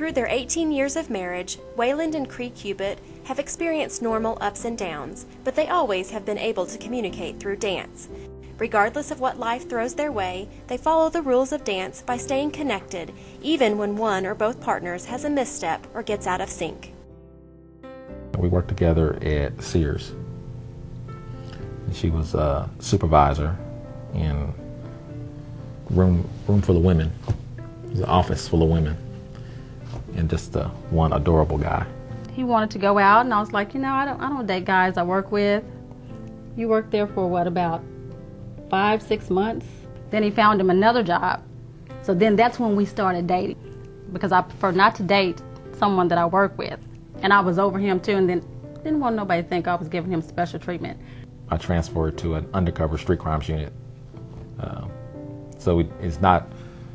Through their 18 years of marriage, Wayland and Cree Cubit have experienced normal ups and downs, but they always have been able to communicate through dance. Regardless of what life throws their way, they follow the rules of dance by staying connected, even when one or both partners has a misstep or gets out of sync. We worked together at Sears. She was a supervisor in room full of women. It was an office full of women, and just one adorable guy. He wanted to go out, and I was like, I don't date guys I work with. You worked there for what, about 5-6 months? Then he found him another job. So then that's when we started dating, because I prefer not to date someone that I work with. And I was over him too, and then didn't want nobody to think I was giving him special treatment. I transferred to an undercover street crimes unit. So it's not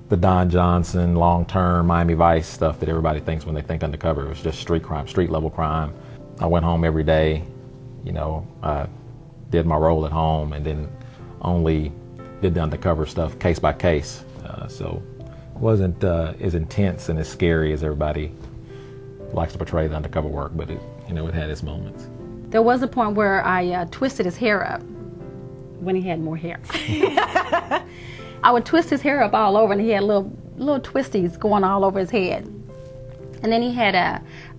the Don Johnson long-term Miami Vice stuff that everybody thinks when they think undercover. It was just street crime, street level crime. I went home every day, I did my role at home, and then only did the undercover stuff case by case. So it wasn't as intense and as scary as everybody likes to portray the undercover work, but it had its moments. There was a point where I twisted his hair up when he had more hair. I would twist his hair up all over, and he had little twisties going all over his head. And then he had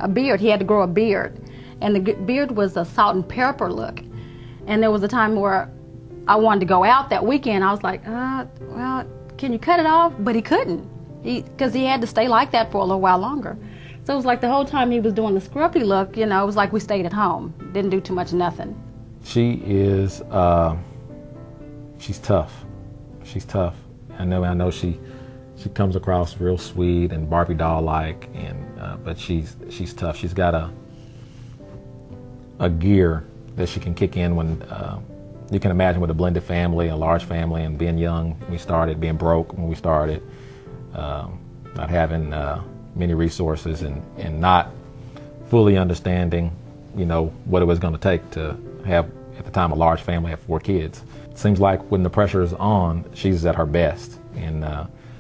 a beard. He had to grow a beard, and the beard was a salt and pepper look. And there was a time where I wanted to go out that weekend. I was like, well, can you cut it off? But he couldn't, because he had to stay like that for a little while longer. So it was like the whole time he was doing the scruffy look, it was like we stayed at home, didn't do too much nothing. She is, she's tough. She's tough. I know she comes across real sweet and Barbie doll-like, but she's tough. She's got a gear that she can kick in when you can imagine with a blended family, a large family, and being young when we started, being broke when we started, not having many resources, and not fully understanding, what it was going to take to have, at the time, a large family, have 4 kids. It seems like when the pressure is on, she's at her best, and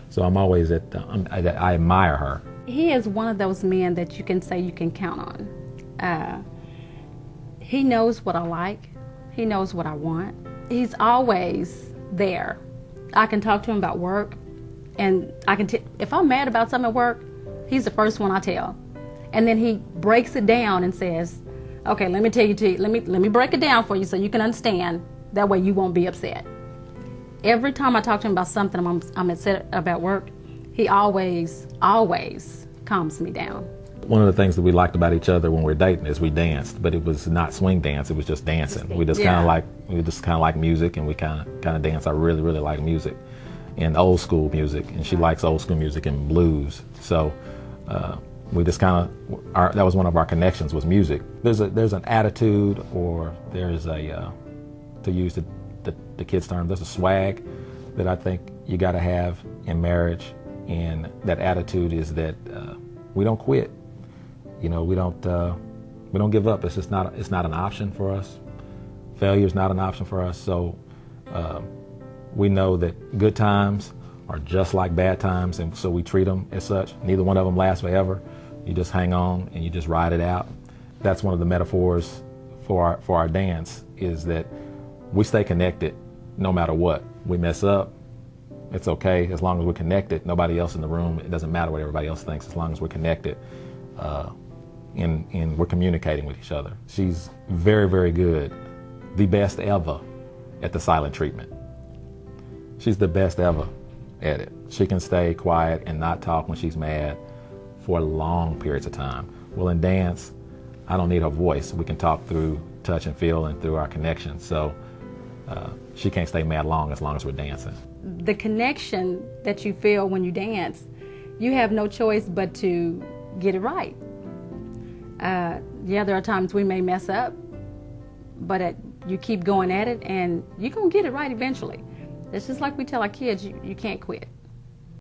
so I'm always I admire her. He is one of those men that you can say you can count on. He knows what I like. He knows what I want. He's always there. I can talk to him about work, and if I'm mad about something at work, he's the first one I tell. And then he breaks it down and says, okay, let me break it down for you so you can understand. That way you won't be upset. Every time I talk to him about something I'm upset about work, he always calms me down. One of the things that we liked about each other when we were dating is we danced, but it was not swing dance, it was just dancing. We just kind of like music, and we kind of dance. I really, really like music and old school music, and she likes old school music and blues. So we just that was one of our connections, was music. There's an attitude, or there's to use the kids' term, there's a swag that I think you got to have in marriage, and that attitude is that we don't quit. We don't give up. It's not an option for us. Failure is not an option for us. So we know that good times are just like bad times, and so we treat them as such. Neither one of them lasts forever. You just hang on and you just ride it out. That's one of the metaphors for our dance, is that we stay connected no matter what. We mess up, it's okay, as long as we're connected. Nobody else in the room, it doesn't matter what everybody else thinks, as long as we're connected and we're communicating with each other. She's very, very good, the best ever at the silent treatment. She's the best ever at it. She can stay quiet and not talk when she's mad for long periods of time. Well, in dance, I don't need her voice. We can talk through touch and feel and through our connection. So she can't stay mad long as we're dancing. The connection that you feel when you dance, you have no choice but to get it right. There are times we may mess up, but you keep going at it, and you're going to get it right eventually. It's just like we tell our kids, you can't quit.